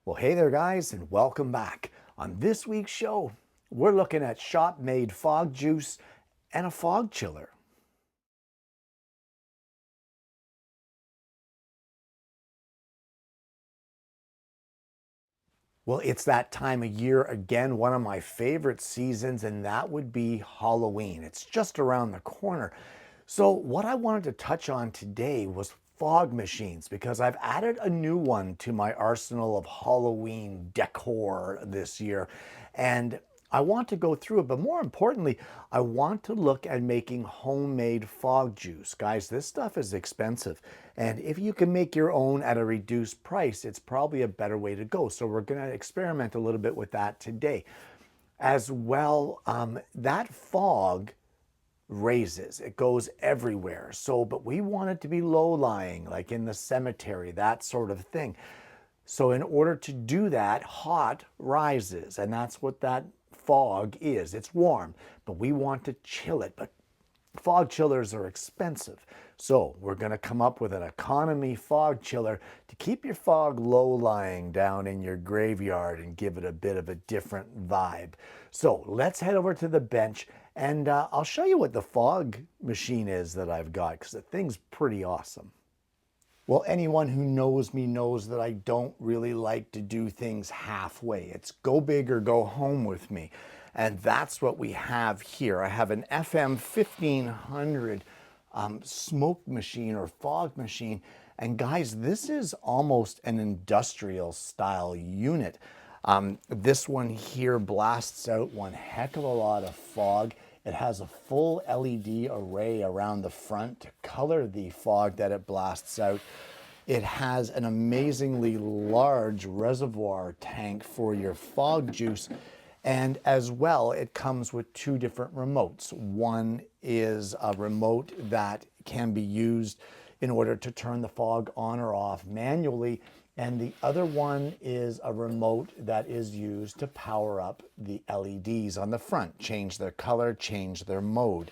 Well, hey there, guys, and welcome back. On this week's show, we're looking at shop-made fog juice and a fog chiller. Well, it's that time of year again, one of my favorite seasons, and that would be Halloween. It's just around the corner. So what I wanted to touch on today was fog machines because I've added a new one to my arsenal of Halloween decor this year. And I want to go through it, but more importantly, I want to look at making homemade fog juice. Guys, this stuff is expensive. And if you can make your own at a reduced price, it's probably a better way to go. So we're going to experiment a little bit with that today. As well, that fog raises, it goes everywhere. So, but we want it to be low-lying, like in the cemetery, that sort of thing. So in order to do that, hot rises, and that's what that fog is. It's warm, but we want to chill it. But fog chillers are expensive. So we're going to come up with an economy fog chiller to keep your fog low-lying down in your graveyard and give it a bit of a different vibe. So let's head over to the bench and I'll show you what the fog machine is that I've got because the thing's pretty awesome. Well, anyone who knows me knows that I don't really like to do things halfway. It's go big or go home with me. And that's what we have here. I have an FM 1500 smoke machine or fog machine. And guys, this is almost an industrial style unit. This one here blasts out one heck of a lot of fog. It has a full LED array around the front to color the fog that it blasts out. It has an amazingly large reservoir tank for your fog juice. And as well, it comes with two different remotes. One is a remote that can be used in order to turn the fog on or off manually. And the other one is a remote that is used to power up the LEDs on the front, change their color, change their mode.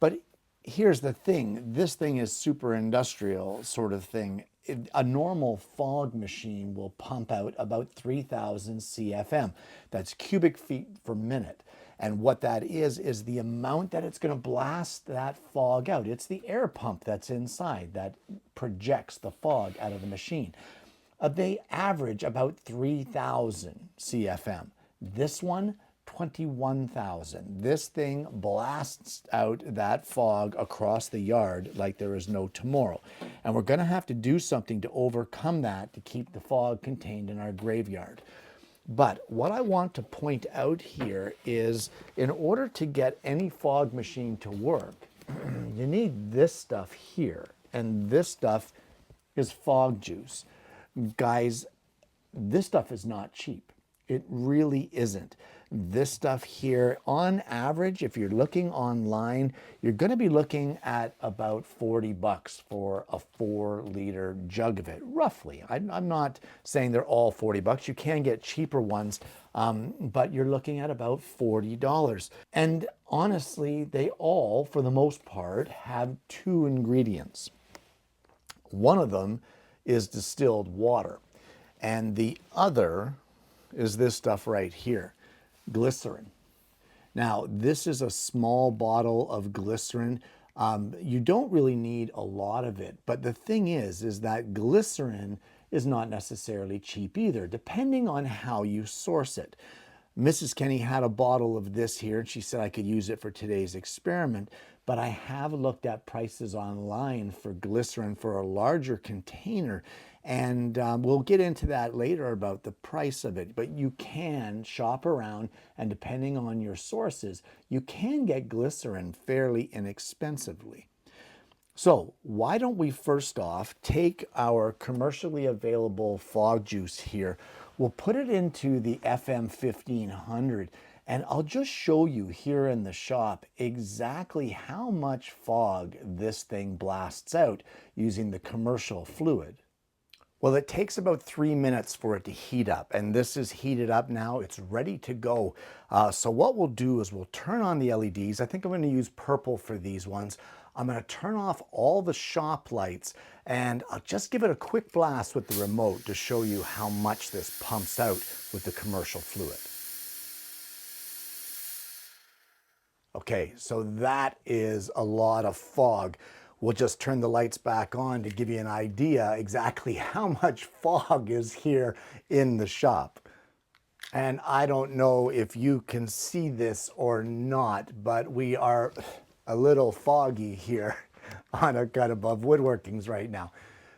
But here's the thing, this thing is super industrial sort of thing. A normal fog machine will pump out about 3,000 CFM. That's cubic feet per minute. And what that is the amount that it's going to blast that fog out. It's the air pump that's inside that projects the fog out of the machine. They average about 3,000 CFM. This one, 21,000. This thing blasts out that fog across the yard like there is no tomorrow. And we're going to have to do something to overcome that to keep the fog contained in our graveyard. But what I want to point out here is in order to get any fog machine to work, you need this stuff here. And this stuff is fog juice. Guys, this stuff is not cheap. It really isn't. This stuff here, on average, if you're looking online, you're going to be looking at about 40 bucks for a 4-liter jug of it, roughly. I'm not saying they're all 40 bucks. You can get cheaper ones, but you're looking at about $40. And honestly, they all, for the most part, have two ingredients. One of them is distilled water, and the other is this stuff right here, glycerin. Now, this is a small bottle of glycerin. You don't really need a lot of it, but the thing is that glycerin is not necessarily cheap either, depending on how you source it. Mrs. Kenny had a bottle of this here, and she said I could use it for today's experiment, but I have looked at prices online for glycerin for a larger container, and we'll get into that later about the price of it. But you can shop around, and depending on your sources, you can get glycerin fairly inexpensively. So why don't we first off take our commercially available fog juice here. We'll put it into the FM 1500 and I'll just show you here in the shop exactly how much fog this thing blasts out using the commercial fluid. Well, it takes about 3 minutes for it to heat up, and this is heated up now. It's ready to go. So what we'll do is we'll turn on the LEDs. I think I'm going to use purple for these ones. I'm going to turn off all the shop lights, and I'll just give it a quick blast with the remote to show you how much this pumps out with the commercial fluid. Okay, so that is a lot of fog. We'll just turn the lights back on to give you an idea exactly how much fog is here in the shop. And I don't know if you can see this or not, but we are a little foggy here on our Cut Above Woodworkings right now.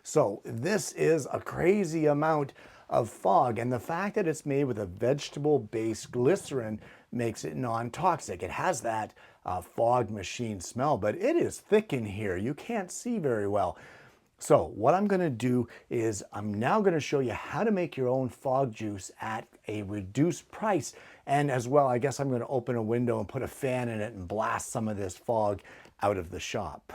So this is a crazy amount of fog, and the fact that it's made with a vegetable-based glycerin makes it non-toxic. It has that fog machine smell, but it is thick in here. You can't see very well. So what I'm going to do is I'm now going to show you how to make your own fog juice at a reduced price. And as well, I guess I'm going to open a window and put a fan in it and blast some of this fog out of the shop.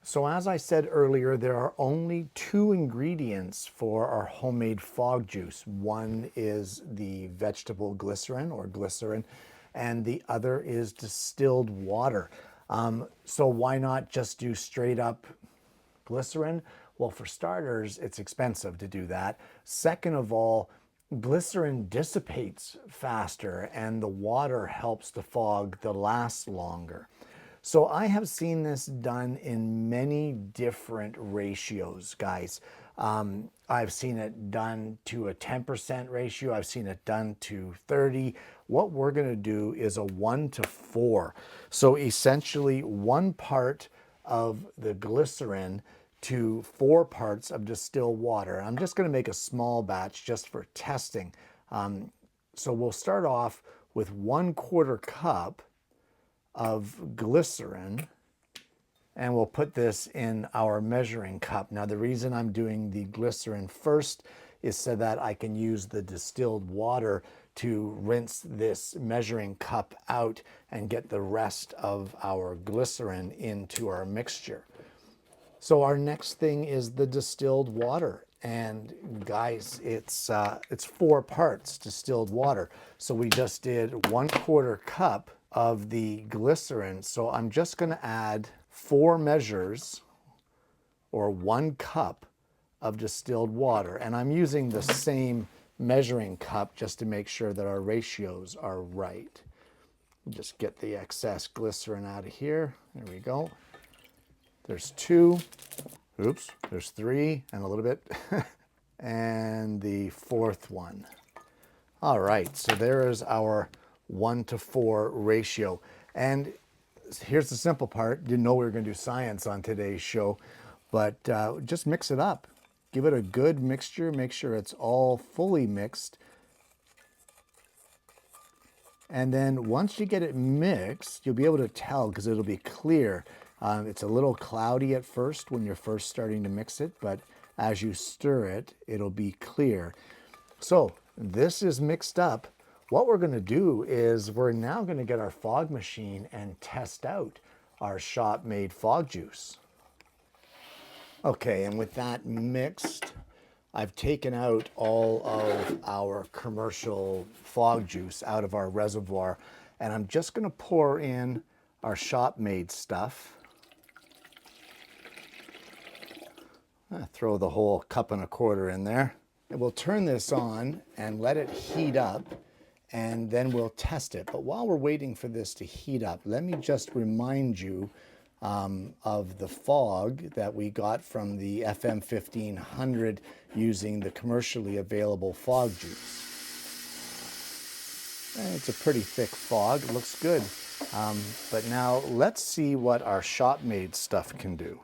So as I said earlier, there are only 2 ingredients for our homemade fog juice. One is the vegetable glycerin or glycerin, and the other is distilled water. So why not just do straight up glycerin? Well, for starters, it's expensive to do that. Second of all, glycerin dissipates faster and the water helps the fog to last longer. So I have seen this done in many different ratios, guys. I've seen it done to a 10% ratio. I've seen it done to 30. What we're going to do is a 1:4. So essentially 1 part of the glycerin to 4 parts of distilled water. I'm just going to make a small batch just for testing. So we'll start off with 1/4 cup of glycerin, and we'll put this in our measuring cup. Now the reason I'm doing the glycerin first is so that I can use the distilled water to rinse this measuring cup out and get the rest of our glycerin into our mixture. So our next thing is the distilled water. And guys, it's 4 parts distilled water. So we just did 1/4 cup of the glycerin. So I'm just going to add 4 measures or 1 cup of distilled water. And I'm using the same measuring cup just to make sure that our ratios are right. Just get the excess glycerin out of here. There we go. There's 2. Oops, there's 3 and a little bit. And the 4th one. All right, so there is our 1:4 ratio. And here's the simple part. Didn't know we were going to do science on today's show, but just mix it up. Give it a good mixture. Make sure it's all fully mixed. And then once you get it mixed, you'll be able to tell because it'll be clear. It's a little cloudy at first when you're first starting to mix it, but as you stir it, it'll be clear. So this is mixed up. What we're going to do is we're now going to get our fog machine and test out our shop-made fog juice. Okay, and with that mixed, I've taken out all of our commercial fog juice out of our reservoir, and I'm just going to pour in our shop-made stuff. Throw the whole 1.25 cups in there. And we'll turn this on and let it heat up, and then we'll test it. But while we're waiting for this to heat up, let me just remind you of the fog that we got from the FM 1500 using the commercially available fog juice. And it's a pretty thick fog. It looks good. But now let's see what our shop-made stuff can do.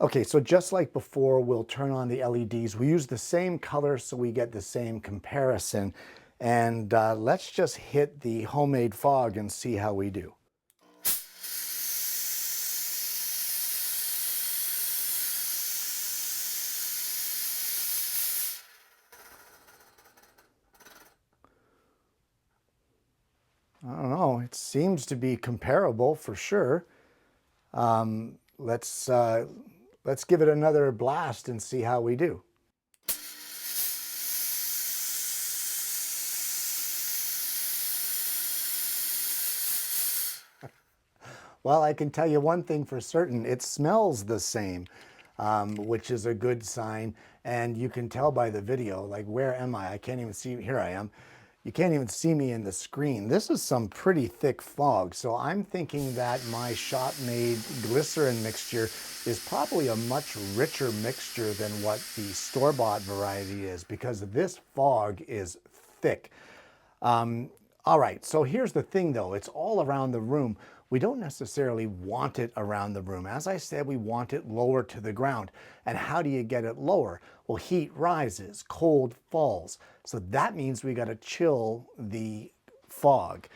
Okay, so just like before, we'll turn on the LEDs. We use the same color so we get the same comparison. And let's just hit the homemade fog and see how we do. I don't know, it seems to be comparable for sure. Let's give it another blast and see how we do. Well, I can tell you one thing for certain, it smells the same, which is a good sign. And you can tell by the video, like, where am I? I can't even see, here I am. You can't even see me in the screen. This is some pretty thick fog. So I'm thinking that my shop-made glycerin mixture is probably a much richer mixture than what the store-bought variety is, because this fog is thick. All right, so here's the thing though, it's all around the room. We don't necessarily want it around the room. As I said, we want it lower to the ground. And how do you get it lower? Well, heat rises, cold falls. So that means we got to chill the fog.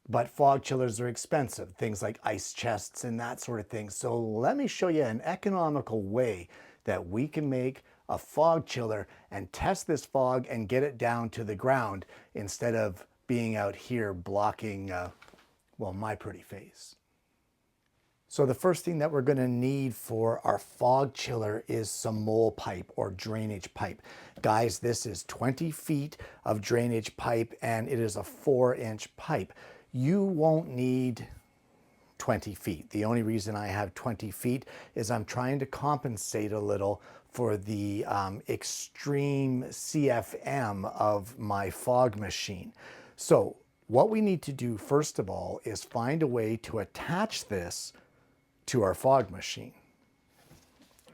But fog chillers are expensive, things like ice chests and that sort of thing. So let me show you an economical way that we can make a fog chiller and test this fog and get it down to the ground instead of being out here blocking, well, my pretty face. So the first thing that we're going to need for our fog chiller is some mole pipe or drainage pipe. Guys, this is 20 feet of drainage pipe and it is a 4-inch pipe. You won't need 20 feet. The only reason I have 20 feet is I'm trying to compensate a little for the extreme CFM of my fog machine. So what we need to do first of all is find a way to attach this to our fog machine.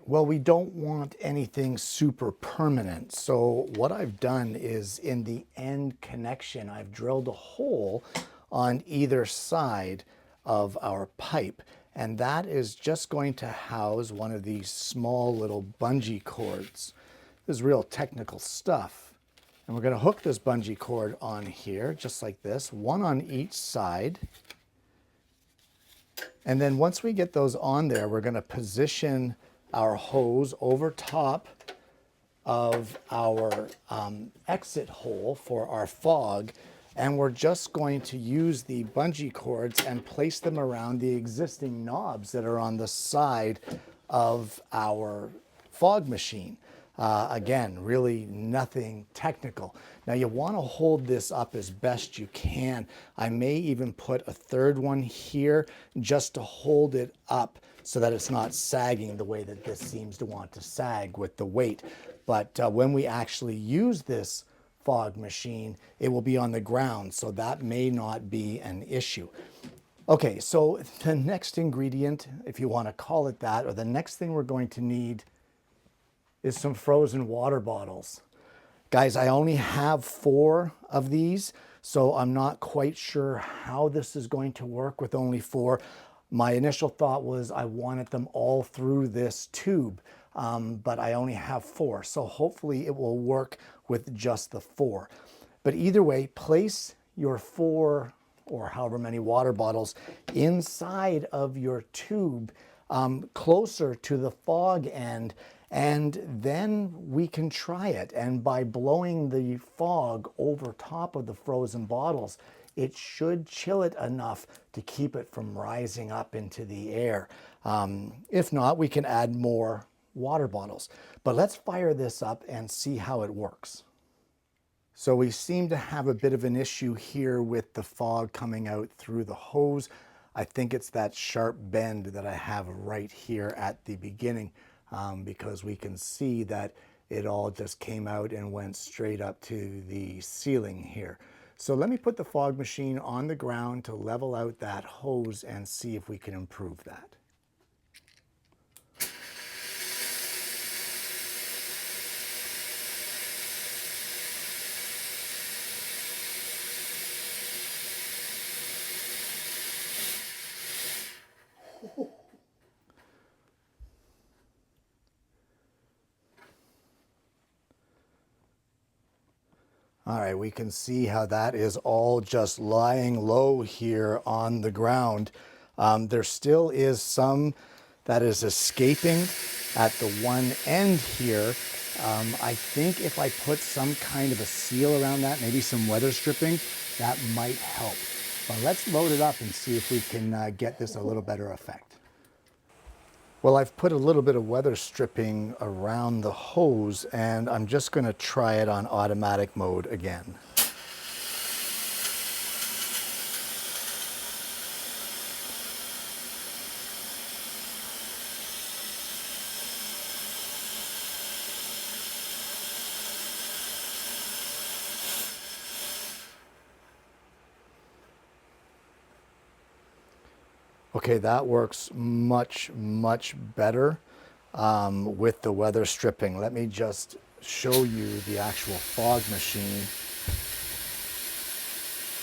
Well, we don't want anything super permanent. So what I've done is in the end connection, I've drilled a hole on either side of our pipe. And that is just going to house one of these small little bungee cords. This is real technical stuff. And we're going to hook this bungee cord on here, just like this, one on each side. And then once we get those on there, we're going to position our hose over top of our exit hole for our fog. And we're just going to use the bungee cords and place them around the existing knobs that are on the side of our fog machine. Again, really nothing technical. Now you want to hold this up as best you can. I may even put a third one here just to hold it up so that it's not sagging the way that this seems to want to sag with the weight. But when we actually use this fog machine, it will be on the ground, so that may not be an issue. Okay, so the next ingredient, if you want to call it that, or the next thing we're going to need is some frozen water bottles. Guys, I only have 4 of these, so I'm not quite sure how this is going to work with only 4. My initial thought was I wanted them all through this tube, but I only have 4, so hopefully it will work with just the 4. But either way, place your 4 or however many water bottles inside of your tube, closer to the fog end, and then we can try it. And by blowing the fog over top of the frozen bottles, it should chill it enough to keep it from rising up into the air. If not, we can add more water bottles. But let's fire this up and see how it works. So we seem to have a bit of an issue here with the fog coming out through the hose. I think it's that sharp bend that I have right here at the beginning, because we can see that it all just came out and went straight up to the ceiling here. So let me put the fog machine on the ground to level out that hose and see if we can improve that. All right, we can see how that is all just lying low here on the ground. There still is some that is escaping at the one end here. I think if I put some kind of a seal around that, maybe some weather stripping, that might help. But let's load it up and see if we can get this a little better effect. Well, I've put a little bit of weather stripping around the hose, and I'm just going to try it on automatic mode again. Okay, that works much, much better with the weather stripping. Let me just show you the actual fog machine,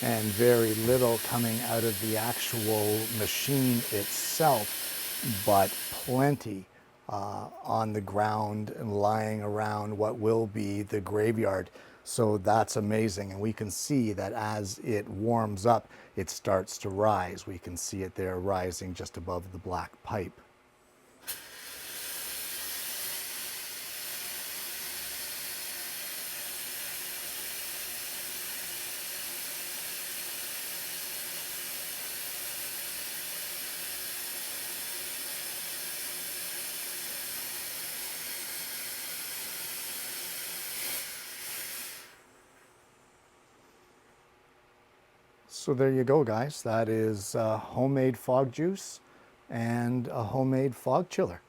and very little coming out of the actual machine itself, but plenty on the ground and lying around what will be the graveyard. So that's amazing. And we can see that as it warms up, it starts to rise. We can see it there rising just above the black pipe. So there you go, guys. That is homemade fog juice and a homemade fog chiller.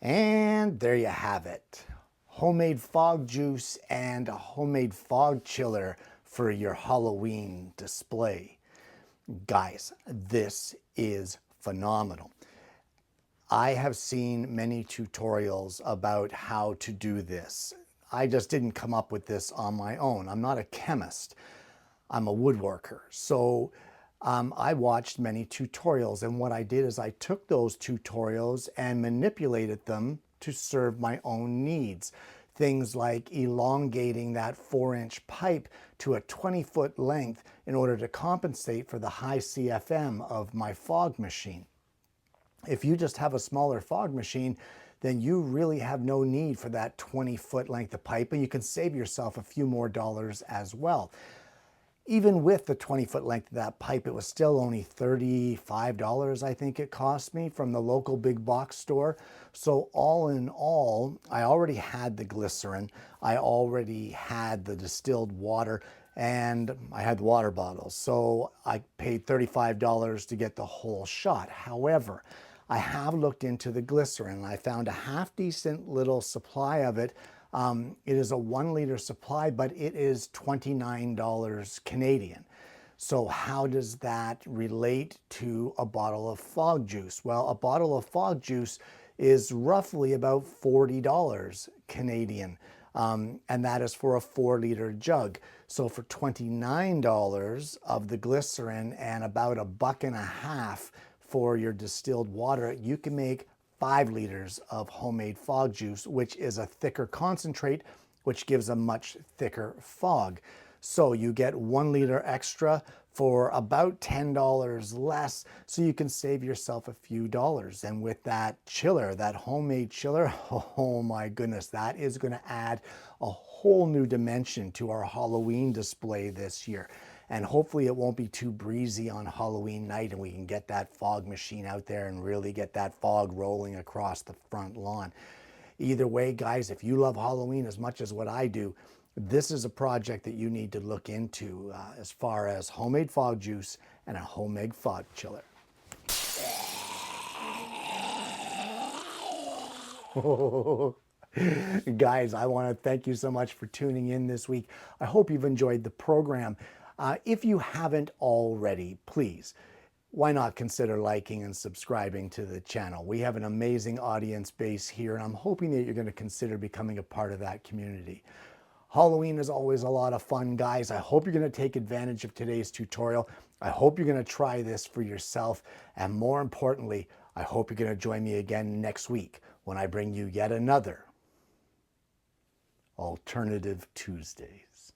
And there you have it. Homemade fog juice and a homemade fog chiller for your Halloween display. Guys, this is phenomenal. I have seen many tutorials about how to do this. I just didn't come up with this on my own. I'm not a chemist. I'm a woodworker. So I watched many tutorials, and what I did is I took those tutorials and manipulated them to serve my own needs. Things like elongating that 4-inch pipe to a 20-foot length in order to compensate for the high CFM of my fog machine. If you just have a smaller fog machine, then you really have no need for that 20-foot length of pipe, and you can save yourself a few more dollars as well. Even with the 20-foot length of that pipe, it was still only $35, I think it cost me, from the local big box store. So all in all, I already had the glycerin, I already had the distilled water, and I had the water bottles. So I paid $35 to get the whole shot. However, I have looked into the glycerin, and I found a half decent little supply of it. It is a 1-liter supply, but it is $29 Canadian. So how does that relate to a bottle of fog juice? Well, a bottle of fog juice is roughly about $40 Canadian. And that is for a 4-liter jug. So for $29 of the glycerin and about $1.50 for your distilled water, you can make 5 liters of homemade fog juice, which is a thicker concentrate, which gives a much thicker fog. So you get 1 liter extra for about $10 less, so you can save yourself a few dollars. And with that chiller, that homemade chiller, oh my goodness, that is going to add a whole new dimension to our Halloween display this year. And hopefully it won't be too breezy on Halloween night, and we can get that fog machine out there and really get that fog rolling across the front lawn. Either way, guys, if you love Halloween as much as what I do, this is a project that you need to look into as far as homemade fog juice and a homemade fog chiller. Guys, I want to thank you so much for tuning in this week. I hope you've enjoyed the program. If you haven't already, please, why not consider liking and subscribing to the channel? We have an amazing audience base here, and I'm hoping that you're going to consider becoming a part of that community. Halloween is always a lot of fun, guys. I hope you're going to take advantage of today's tutorial. I hope you're going to try this for yourself. And more importantly, I hope you're going to join me again next week when I bring you yet another Alternative Tuesdays.